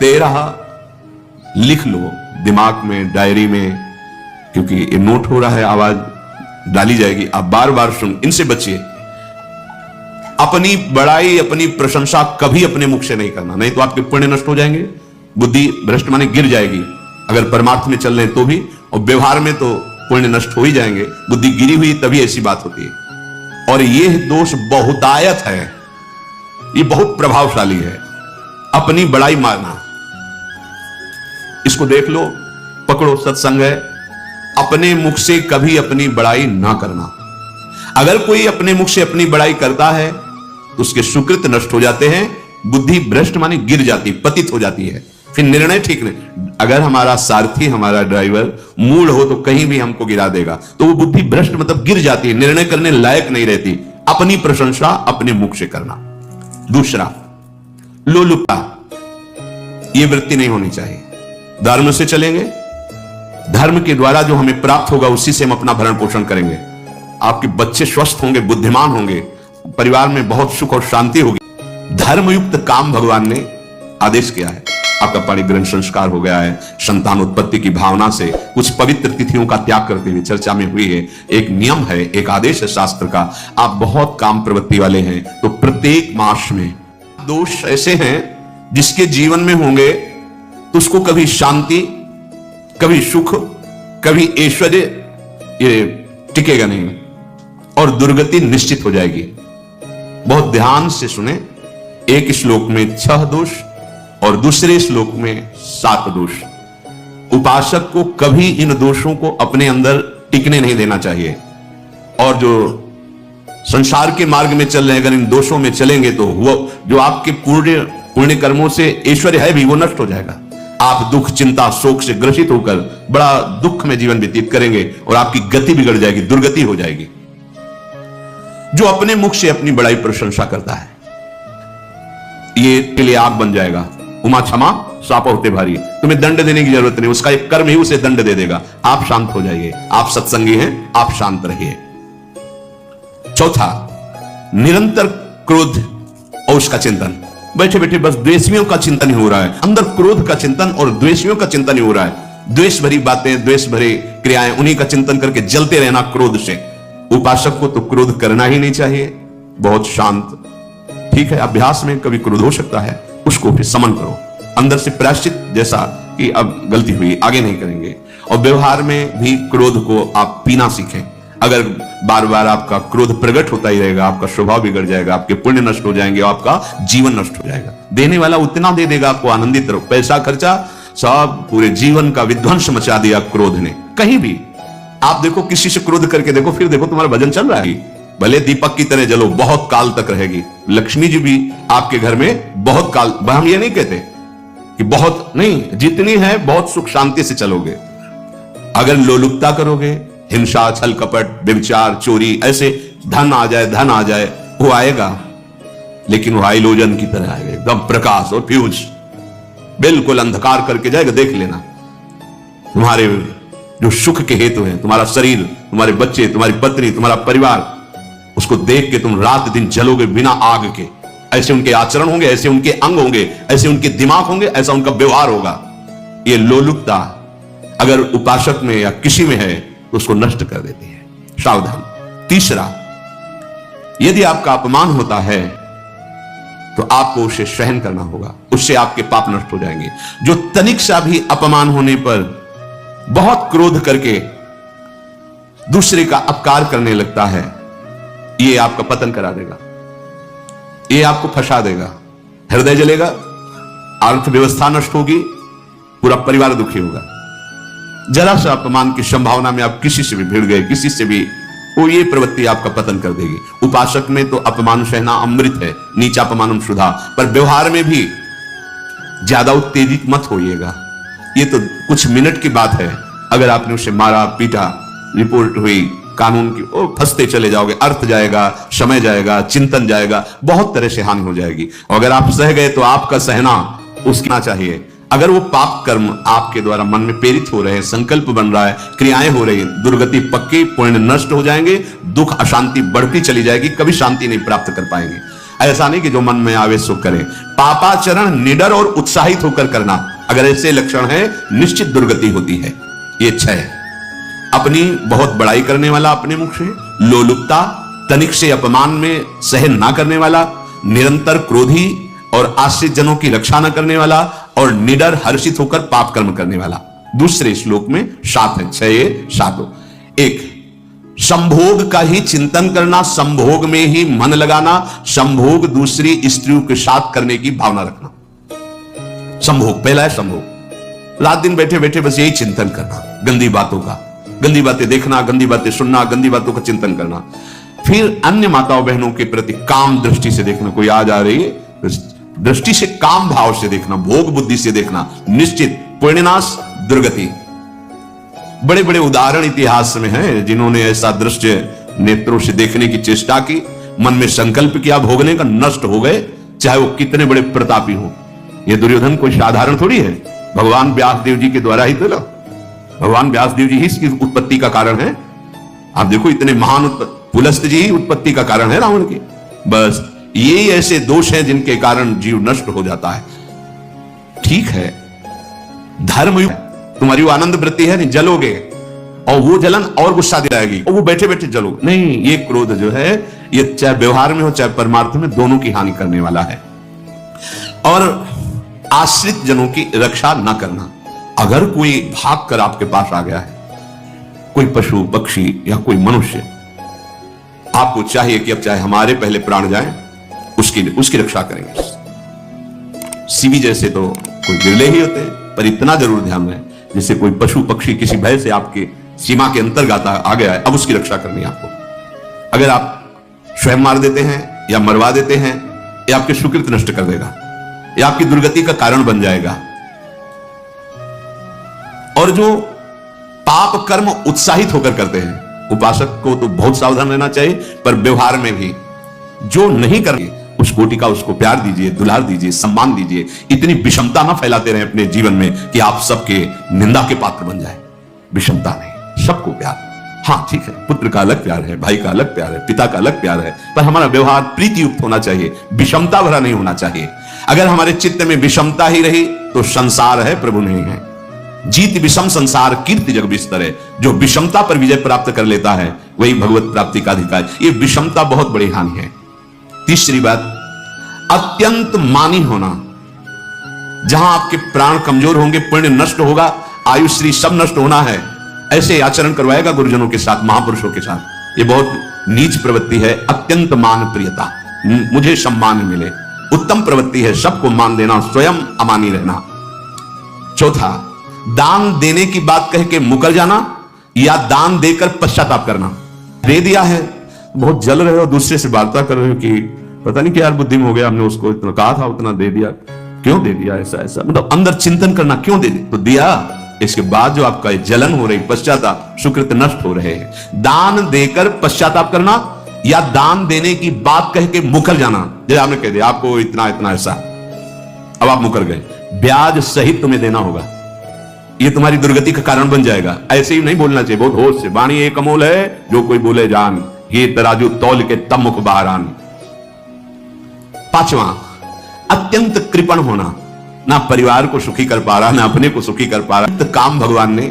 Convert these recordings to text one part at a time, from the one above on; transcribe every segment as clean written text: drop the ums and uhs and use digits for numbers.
13 लिख लो दिमाग में, डायरी में, क्योंकि ये नोट हो रहा है, आवाज डाली जाएगी, आप बार बार सुन, इनसे बचिए। अपनी बड़ाई, अपनी प्रशंसा कभी अपने मुख से नहीं करना, नहीं तो आपके पुण्य नष्ट हो जाएंगे, बुद्धि भ्रष्ट माने गिर जाएगी, अगर परमार्थ में चल रहे तो भी, और व्यवहार में तो पुण्य नष्ट हो ही जाएंगे, बुद्धि गिरी हुई तभी ऐसी बात होती है। और यह दोष बहुतायत है, ये बहुत प्रभावशाली है, अपनी बड़ाई मारना। इसको देख लो, पकड़ो, सत्संग है, अपने मुख से कभी अपनी बड़ाई ना करना। अगर कोई अपने मुख से अपनी बड़ाई करता है तो उसके सुकृत नष्ट हो जाते हैं, बुद्धि भ्रष्ट माने गिर जाती, पतित हो जाती है, फिर निर्णय ठीक नहीं। अगर हमारा सारथी, हमारा ड्राइवर मूढ़ हो तो कहीं भी हमको गिरा देगा, तो वो बुद्धि भ्रष्ट मतलब गिर जाती है, निर्णय करने लायक नहीं रहती। अपनी प्रशंसा अपने मुख से करना। दूसरा, लोलुपता, ये वृत्ति नहीं होनी चाहिए। धर्म से चलेंगे, धर्म के द्वारा जो हमें प्राप्त होगा उसी से हम अपना भरण पोषण करेंगे। आपके बच्चे स्वस्थ होंगे, बुद्धिमान होंगे, परिवार में बहुत सुख और शांति होगी। धर्मयुक्त काम भगवान ने आदेश किया है। आपका परिग्रहण संस्कार हो गया है, संतान उत्पत्ति की भावना से कुछ पवित्र तिथियों का त्याग करते हुए चर्चा में हुई है। एक नियम है, एक आदेश है शास्त्र का। आप बहुत काम प्रवृत्ति वाले हैं तो प्रत्येक मास में दोष ऐसे हैं जिसके जीवन में होंगे तो उसको कभी शांति, कभी सुख, कभी ऐश्वर्य ये टिकेगा नहीं, और दुर्गति निश्चित हो जाएगी। बहुत ध्यान से सुने, एक श्लोक में 6 दोष और दूसरे श्लोक में 7 दोष। उपासक को कभी इन दोषों को अपने अंदर टिकने नहीं देना चाहिए। और जो संसार के मार्ग में चल रहे हैं, अगर इन दोषों में चलेंगे तो वो जो आपके पुण्य कर्मों से ऐश्वर्य है भी वो नष्ट हो जाएगा। आप दुख, चिंता, शोक से ग्रसित होकर बड़ा दुख में जीवन व्यतीत करेंगे और आपकी गति बिगड़ जाएगी, दुर्गति हो जाएगी। जो अपने मुख से अपनी बड़ाई प्रशंसा करता है, ये के लिए आग बन जाएगा। उमा क्षमा साप होते भारी, तुम्हें दंड देने की जरूरत नहीं, उसका एक कर्म ही उसे दंड दे देगा। आप शांत हो जाइए, आप सत्संगी हैं, आप शांत रहिए। चौथा, निरंतर क्रोध और उसका चिंतन। बैठे बैठे बस द्वेषियों का चिंतन ही हो रहा है, अंदर क्रोध का चिंतन और द्वेषियों का चिंतन ही हो रहा है। द्वेष भरी बातें, द्वेष भरी क्रियाएं, उन्हीं का चिंतन करके जलते रहना क्रोध से। उपासक को तो क्रोध करना ही नहीं चाहिए, बहुत शांत। ठीक है, अभ्यास में कभी क्रोध हो सकता है, उसको फिर समन करो, अंदर से प्रायश्चित, जैसा कि अब गलती हुई आगे नहीं करेंगे। और व्यवहार में भी क्रोध को आप पीना सीखें। अगर बार बार आपका क्रोध प्रकट होता ही रहेगा, आपका स्वभाव बिगड़ जाएगा, आपके पुण्य नष्ट हो जाएंगे, आपका जीवन नष्ट हो जाएगा। देने वाला उतना दे देगा आपको, आनंदित रहो। पैसा खर्चा, सब पूरे जीवन का विध्वंस मचा दिया क्रोध ने। कहीं भी आप देखो, किसी से क्रोध करके देखो, फिर देखो तुम्हारा भजन चल रहा है, भले दीपक की तरह जलो, बहुत काल तक रहेगी। लक्ष्मी जी भी आपके घर में बहुत काल, हम ये नहीं कहते कि बहुत नहीं, जितनी है बहुत सुख शांति से चलोगे। अगर लोलुपता करोगे, हिंसा, छल कपट, व्यभिचार, चोरी, ऐसे धन आ जाए, वो आएगा, लेकिन वो हाइलोजन की तरह आएगा, एकदम प्रकाश और फ्यूज, बिल्कुल अंधकार करके जाएगा। देख लेना, तुम्हारे जो सुख के हेतु हैं, तुम्हारा शरीर, तुम्हारे बच्चे, तुम्हारी पत्नी, तुम्हारा परिवार, उसको देख के तुम रात दिन जलोगे बिना आग के। ऐसे उनके आचरण होंगे, ऐसे उनके अंग होंगे, ऐसे उनके दिमाग होंगे, ऐसा उनका व्यवहार होगा। ये लोलुपता अगर उपासक में या किसी में है तो उसको नष्ट कर देती है, सावधान। तीसरा, यदि आपका अपमान होता है तो आपको उसे सहन करना होगा, उससे आपके पाप नष्ट हो जाएंगे। जो तनिक सा भी अपमान होने पर बहुत क्रोध करके दूसरे का अपकार करने लगता है, ये आपका पतन करा देगा, ये आपको फंसा देगा, हृदय जलेगा, अर्थव्यवस्था नष्ट होगी, पूरा परिवार दुखी होगा। जरा सा अपमान की संभावना में आप किसी से भी भिड़ गए, किसी से भी, वो ये प्रवृत्ति आपका पतन कर देगी। उपासक में तो अपमान सहना अमृत है, नीचा अपमानम सुधा, पर व्यवहार में भी ज्यादा उत्तेजित मत होइएगा। ये तो कुछ मिनट की बात है, अगर आपने उसे मारा, पीटा, रिपोर्ट हुई कानून की, ओ फंसते चले जाओगे, अर्थ जाएगा, समय जाएगा, चिंतन जाएगा, बहुत तरह से हानि हो जाएगी। और अगर आप सह गए तो आपका सहना उसना चाहिए। अगर वो पाप कर्म आपके द्वारा मन में प्रेरित हो रहे हैं, संकल्प बन रहा है, क्रियाएं हो रही हैं, दुर्गति पक्की, पुण्य नष्ट हो जाएंगे, दुख अशांति बढ़ती चली जाएगी, कभी शांति नहीं प्राप्त कर पाएंगे। ऐसा नहीं कि जो मन में आवे सो करें। पापाचरण निडर और उत्साहित होकर करना, अगर ऐसे लक्षण है निश्चित दुर्गति होती है। ये 6 अपनी बहुत बड़ाई करने वाला अपने मुख से, लोलुपता, तनिक से अपमान में सहन ना करने वाला, निरंतर क्रोधी और आश्रित जनों की रक्षा न करने वाला, और निडर हर्षित होकर पाप कर्म करने वाला। दूसरे श्लोक में 7 है, 6 7। 1 संभोग का ही चिंतन करना, संभोग में ही मन लगाना, संभोग दूसरी स्त्रियों के साथ करने की भावना रखना। संभोग पहला है, संभोग रात दिन बैठे बैठे बस यही चिंतन करना, गंदी बातों का, गंदी बातें देखना, गंदी बातें सुनना, गंदी बातों का चिंतन करना। फिर अन्य माताओं बहनों के प्रति काम दृष्टि से देखना, कोई आ जा रही है दृष्टि से, काम भाव से देखना, भोग बुद्धि से देखना, निश्चित पुण्यनाश दुर्गति। बड़े बड़े उदाहरण इतिहास में हैं जिन्होंने ऐसा दृश्य नेत्रों से देखने की चेष्टा की, मन में संकल्प किया भोगने का, नष्ट हो गए, चाहे वो कितने बड़े प्रतापी हो। ये दुर्योधन कोई साधारण थोड़ी है, भगवान व्यासदेव जी के द्वारा ही तो, भगवान व्यासदेव जी ही इसकी उत्पत्ति का कारण है। आप देखो इतने महान पुलस्त जी ही उत्पत्ति का कारण है रावण की। बस ये ऐसे दोष हैं जिनके कारण जीव नष्ट हो जाता है। ठीक है, धर्म तुम्हारी वो आनंद वृत्ति है, नहीं जलोगे और वो जलन और गुस्सा दिलाएगी और वो बैठे बैठे जलो नहीं। ये क्रोध जो है ये चाहे व्यवहार में हो चाहे परमार्थ में, दोनों की हानि करने वाला है। और आश्रित जनों की रक्षा न करना, अगर कोई भाग कर आपके पास आ गया है, कोई पशु पक्षी या कोई मनुष्य, आपको चाहिए कि अब चाहे हमारे पहले प्राण जाए उसकी रक्षा करेंगे। सीवी जैसे तो कोई बिरले ही होते हैं, पर इतना जरूर ध्यान रहे जैसे कोई पशु पक्षी किसी भय से आपके सीमा के अंतर्गत आ गया है, अब उसकी रक्षा करनी है आपको। अगर आप स्वयं मार देते हैं या मरवा देते हैं, ये आपके सुकृत नष्ट कर देगा, ये आपकी दुर्गति का कारण बन जाएगा। और जो पाप कर्म उत्साहित होकर करते हैं, उपासक को तो बहुत सावधान रहना चाहिए, पर व्यवहार में भी जो नहीं कर उस कोटि का उसको प्यार दीजिए, दुलार दीजिए, सम्मान दीजिए। इतनी विषमता ना फैलाते रहे अपने जीवन में कि आप सबके निंदा के पात्र बन जाए। विषमता नहीं, सबको प्यार। हाँ ठीक है, पुत्र का अलग प्यार है, भाई का अलग प्यार है, पिता का अलग प्यार है, पर हमारा व्यवहार प्रीति युक्त होना चाहिए, विषमता भरा नहीं होना चाहिए। अगर हमारे चित्त में विषमता ही रही तो संसार है, प्रभु नहीं है। जीत विषम संसार कीर्ति जग बिस्तर है। जो विषमता पर विजय प्राप्त कर लेता है वही भगवत प्राप्ति का अधिकार। ये विषमता बहुत बड़ी हानि है। तीसरी बात, अत्यंत मानी होना। जहां आपके प्राण कमजोर होंगे, पुण्य नष्ट होगा, आयुश्री सब नष्ट होना है, ऐसे आचरण करवाएगा गुरुजनों के साथ, महापुरुषों के साथ। ये बहुत नीच प्रवृत्ति है। अत्यंत मान प्रियता, मुझे सम्मान मिले, उत्तम प्रवृत्ति है। सबको मान देना, स्वयं अमानी रहना। चौथा, दान देने की बात कह के मुकर जाना या दान देकर पश्चाताप करना। दे दिया है, बहुत जल रहे हो, दूसरे से वार्ता कर रहे हो कि पता नहीं क्या यार बुद्धि में हो गया, हमने उसको इतना कहा था, उतना दे दिया, क्यों दे दिया, ऐसा ऐसा, मतलब अंदर चिंतन करना, क्यों दे दिया, तो दिया। इसके बाद जो आपका जलन हो रही, पश्चाताप, सुकृत नष्ट हो रहे हैं। दान देकर पश्चाताप करना या दान देने की बात कह के मुकर जाना। जैसे आपने कह दिया आपको इतना इतना ऐसा, अब आप मुकर गए, ब्याज सहित तुम्हें देना होगा, ये तुम्हारी दुर्गति का कारण बन जाएगा। ऐसे ही नहीं बोलना चाहिए, बहुत होश से। वाणी एक अमोल है, जो कोई बोले जान, ये तराजू तौल के तब मुख बाहर आन। पांचवा, अत्यंत कृपण होना, ना परिवार को सुखी कर पा रहा, ना अपने को सुखी कर पा रहा। काम भगवान ने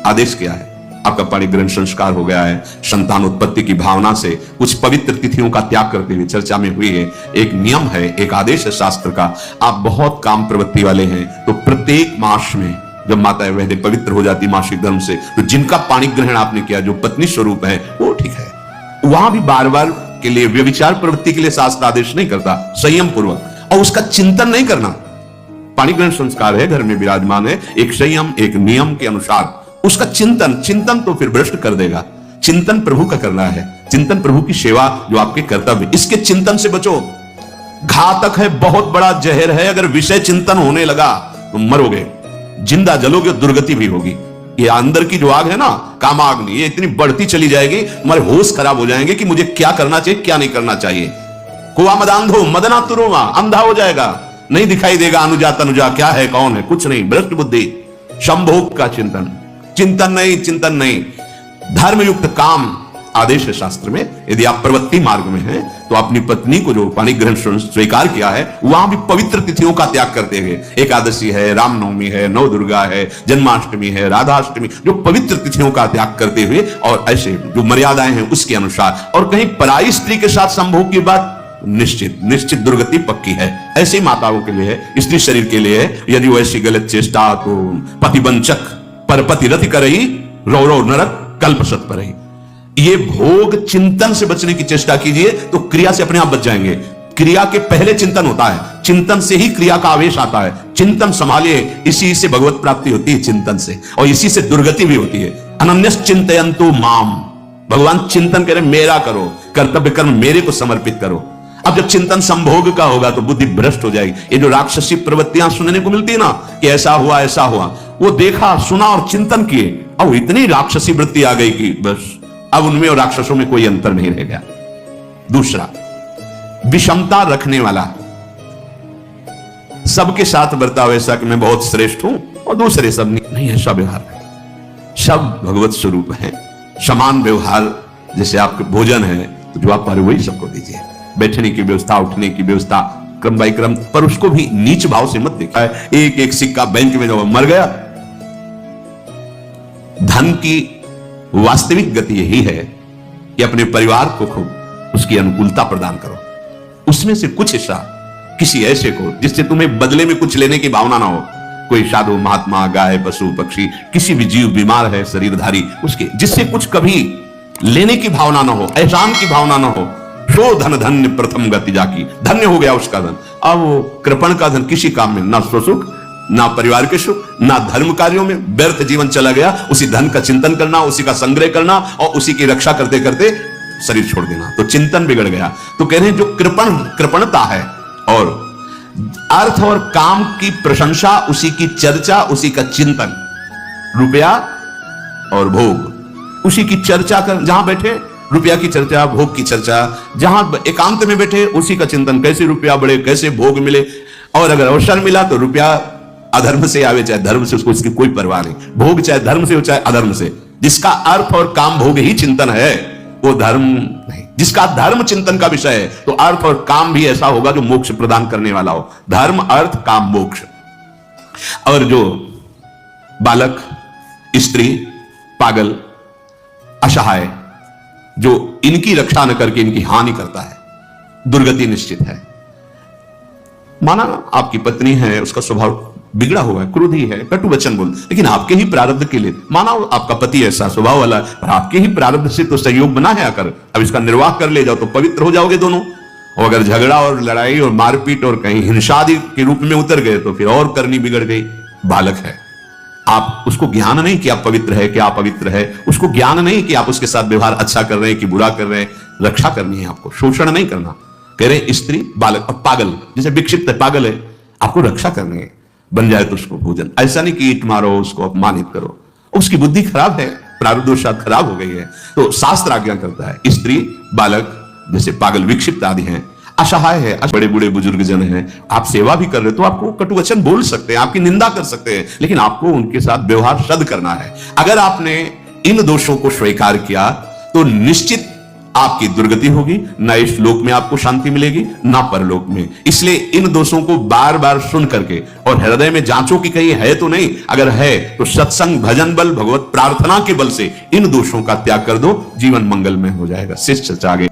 आदेश किया है। आपका पाणिग्रहण संस्कार हो गया है, संतान उत्पत्ति की भावना से कुछ पवित्र तिथियों का त्याग करते हुए चर्चा में हुई है। एक नियम है, एक आदेश है शास्त्र का। आप बहुत काम प्रवृत्ति वाले हैं तो प्रत्येक मास में जब माता वैद्य पवित्र हो जाती मासिक धर्म से, तो जिनका पाणिग्रहण आपने किया, जो पत्नी स्वरूप है, वो ठीक है, वहां भी बार बार के लिए व्यभिचार प्रवृत्ति के लिए शास्त्र आदेश नहीं करता, संयम पूर्वक, और उसका चिंतन नहीं करना। पाणिग्रहण संस्कार है, घर में विराजमान है, एक संयम एक नियम के अनुसार उसका चिंतन तो फिर भ्रष्ट कर देगा। चिंतन प्रभु का करना है, चिंतन प्रभु की सेवा जो आपके कर्तव्य, इसके चिंतन से बचो। घातक है, बहुत बड़ा जहर है। अगर विषय चिंतन होने लगा तो मरोगे, जिंदा जलोगे, दुर्गति भी होगी। ये अंदर की जो आग है ना, कामाग्नि, ये इतनी बढ़ती चली जाएगी, हमारे होश खराब हो जाएंगे कि मुझे क्या करना चाहिए क्या नहीं करना चाहिए। कुआ मदांधो मदना तुरुआ, अंधा हो जाएगा, नहीं दिखाई देगा अनुजा तनुजा क्या है कौन है, कुछ नहीं, भ्रष्ट बुद्धि। संभोग का चिंतन नहीं, चिंतन नहीं। धर्मयुक्त काम, आदेश है शास्त्र में, यदि आप प्रवृत्ति मार्ग में हैं तो अपनी पत्नी को जो पानी ग्रहण स्वीकार किया है वहां भी पवित्र तिथियों का त्याग करते हुए, एकादशी है, रामनवमी है, नव दुर्गा है, जन्माष्टमी है, राधाष्टमी, जो पवित्र तिथियों का त्याग करते हुए और ऐसे जो मर्यादाएं हैं उसके अनुसार, और कहीं पराई स्त्री के साथ संभोग की बात निश्चित दुर्गति पक्की है। ऐसी माताओं के लिए है, स्त्री शरीर के लिए है। यदि वो ऐसी गलत चेष्टा तो पतिवंचक परपति रति करही, रौरव नरक कल्पसत परही। ये भोग चिंतन से बचने की चेष्टा कीजिए तो क्रिया से अपने आप बच जाएंगे। क्रिया के पहले चिंतन होता है, चिंतन से ही क्रिया का आवेश आता है। चिंतन संभालिए, इसी से भगवत प्राप्ति होती है, चिंतन से, और इसी से दुर्गति भी होती है। अनन्यस चिंतयन्तु माम, भगवान चिंतन करें, मेरा करो, कर्तव्य कर्म मेरे को समर्पित करो। अब जब चिंतन संभोग का होगा तो बुद्धि भ्रष्ट हो जाएगी। ये जो राक्षसी प्रवृत्तियां सुनने को मिलती है ना कि ऐसा हुआ ऐसा हुआ, वो देखा सुना और चिंतन किए, अब इतनी राक्षसी वृत्ति आ गई कि बस अब उनमें और राक्षसों में कोई अंतर नहीं रह गया। दूसरा, विषमता रखने वाला, सबके साथ बर्ताव ऐसा कि मैं बहुत श्रेष्ठ हूं और दूसरे सब नहीं, ऐसा व्यवहार नहीं। सब भगवत स्वरूप है, समान व्यवहार। जैसे आपके भोजन है तो जो आप पा रहे वही सबको दीजिए, बैठने की व्यवस्था, उठने की व्यवस्था, क्रम बाई क्रम, पर उसको भी नीच भाव से मत देखा है। एक एक सिक्का बैंक में जब मर गया। धन की वास्तविक गति यही है कि अपने परिवार को खूब उसकी अनुकूलता प्रदान करो, उसमें से कुछ हिस्सा किसी ऐसे को जिससे तुम्हें बदले में कुछ लेने की भावना ना हो। कोई साधु महात्मा, गाय, पशु, पक्षी, किसी भी जीव बीमार है शरीरधारी, उसके जिससे कुछ कभी लेने की भावना ना हो, एहसान की भावना ना हो। सो धन धन्य प्रथम गति जाकी, धन्य हो गया उसका धन। अब वो कृपण का धन किसी काम में, ना स्वसुख, ना परिवार के सुख, ना धर्म कार्यों में, व्यर्थ जीवन चला गया। उसी धन का चिंतन करना, उसी का संग्रह करना और उसी की रक्षा करते करते शरीर छोड़ देना, तो चिंतन बिगड़ गया। तो कह रहे हैं जो कृपणता है और अर्थ और काम की प्रशंसा, उसी की चर्चा, उसी का चिंतन, रुपया और भोग, उसी की चर्चा कर, जहां बैठे रुपया की चर्चा, भोग की चर्चा, जहां एकांत में बैठे उसी का चिंतन, कैसे रुपया बढ़े, कैसे भोग मिले। और अगर अवसर मिला तो रुपया अधर्म से आवे चाहे धर्म से, उसको इसकी कोई परवाह नहीं। भोग चाहे धर्म से हो चाहे अधर्म से, जिसका अर्थ और काम भोग ही चिंतन है वो धर्म नहीं। जिसका धर्म चिंतन का विषय है तो अर्थ और काम भी ऐसा होगा जो मोक्ष प्रदान करने वाला हो। धर्म, अर्थ, काम, मोक्ष। और जो बालक, स्त्री, पागल, असहाय, जो इनकी रक्षा न करके इनकी हानि करता है, दुर्गति निश्चित है। माना आपकी पत्नी है, उसका स्वभाव बिगड़ा हुआ है, क्रोधी है, कटु वचन बोल, लेकिन आपके ही प्रारब्ध के लिए, माना आपका पति ऐसा स्वभाव वाला, पर आपके ही प्रारब्ध से तो सहयोग बना है आकर, अब इसका निर्वाह कर ले जाओ तो पवित्र हो जाओगे दोनों। और अगर झगड़ा और लड़ाई और मारपीट और कहीं हिंसादि के रूप में उतर गए तो फिर और करनी बिगड़ गई। बालक है, आप उसको ज्ञान नहीं कि आप पवित्र है, कि आप पवित्र है, उसको ज्ञान नहीं कि आप उसके साथ व्यवहार अच्छा कर रहे हैं कि बुरा कर रहे हैं। रक्षा करनी है आपको, शोषण नहीं करना। कह रहे स्त्री, बालक और पागल, जैसे विक्षिप्त है, पागल है, आपको रक्षा करनी है। बन जाए तो उसको भोजन, ऐसा नहीं कि ईट मारो, उसको अपमानित करो, उसकी बुद्धि खराब है, प्रारब्धवशात खराब हो गई है, तो शास्त्र आज्ञा करता है। स्त्री, बालक, जैसे पागल, विक्षिप्त आदि हैं, असहाय है, बड़े बूढ़े बुजुर्ग जन हैं, आप सेवा भी कर रहे तो आपको कटुवचन बोल सकते हैं, आपकी निंदा कर सकते हैं, लेकिन आपको उनके साथ व्यवहार सद करना है। अगर आपने इन दोषों को स्वीकार किया तो निश्चित आपकी दुर्गति होगी, न इस लोक में आपको शांति मिलेगी न परलोक में। इसलिए इन दोषों को बार बार सुन करके और हृदय में जांचो कि कहीं है तो नहीं, अगर है तो सत्संग, भजन बल, भगवत प्रार्थना के बल से इन दोषों का त्याग कर दो, जीवन मंगलमय हो जाएगा। शिष्य आगे।